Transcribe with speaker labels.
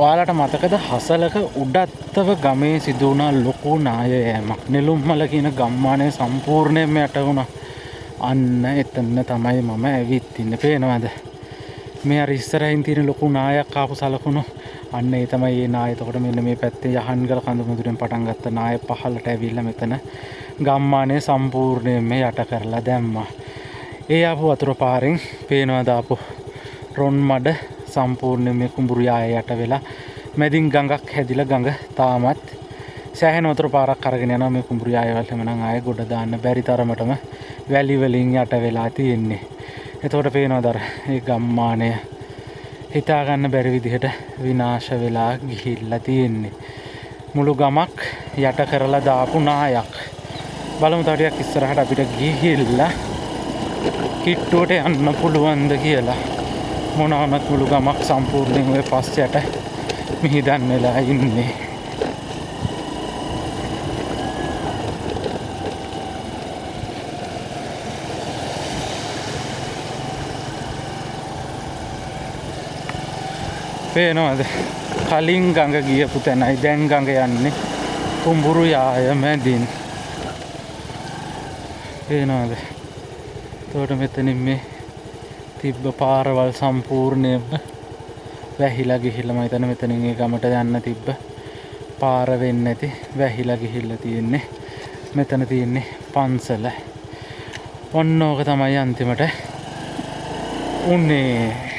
Speaker 1: ඔයාලට මතකද හසලක උඩත්තව ගමේ සිදු වුණා ලොකු නාය යෑමක්. නෙළුම්මල කියන ගම්මානය සම්පූර්ණයෙන්ම යට වුණා. අන්න එතන තමයි මම ඇවිත් ඉන්නේ. පේනවද? මේ අර ඉස්සරහින් තියෙන ලොකු නායක් ආපු සලකුණු. අන්න ඒ තමයි මේ නාය. එතකොට මෙන්න මේ පැත්තේ යහන්ගල කඳු මුදුරෙන් පටන් ගත්ත නාය පහළට ඇවිල්ලා මෙතන ගම්මානය සම්පූර්ණයෙන්ම යට කරලා දැම්මා. ඒ ආපු වතුර පාරෙන් පේනවද ආපු රොන් මඩ සම්පූර්ණයෙන් මේ කුඹුරු යාය යට වෙලා මැදින් ගඟක් හැදිලා ගඟ තාමත් සෑහෙන වතුර පාරක් අරගෙන යනවා මේ කුඹුරු යාය වල. එමනම් ආයෙ ගොඩ දාන්න බැරි තරමටම වැලි වලින් යට වෙලා තියෙන්නේ. එතකොට පේනවද අර ඒ ගම්මානය හිතා ගන්න බැරි විදිහට විනාශ වෙලා ගිහිල්ලා තියෙන්නේ. මුළු ගමක් යට කරලා දාපු නායක්. බලමු තව ටිකක් ඉස්සරහට අපිට ගිහිල්ලා කිට්ටුවට යන්න පුළුවන්ද කියලා. මොනවාමත් මුළු ගමක් සම්පූර්ණයෙන් ඔය පස්සයට මිහිදන් වෙලා ඉන්නේ. පේනවද? කලින් ගඟ ගියපු තැනයි දැන් ගඟ යන්නේ කුඹුරු යාය මැදින්. පේනවද? එතකොට මෙතනින් මේ තිබ්බ පාරවල් සම්පූර්ණයෙන්ම වැහිලා ගිහිල්ලා මම හිතන්නේ මෙතනින් ඒ ගමට යන්න තිබ්බ පාර වෙන්නේ නැති වැහිලා ගිහිල්ලා තියෙන්නේ. මෙතන තියෙන්නේ පන්සල. ඔන්න ඕක තමයි අන්තිමට උන්නේ.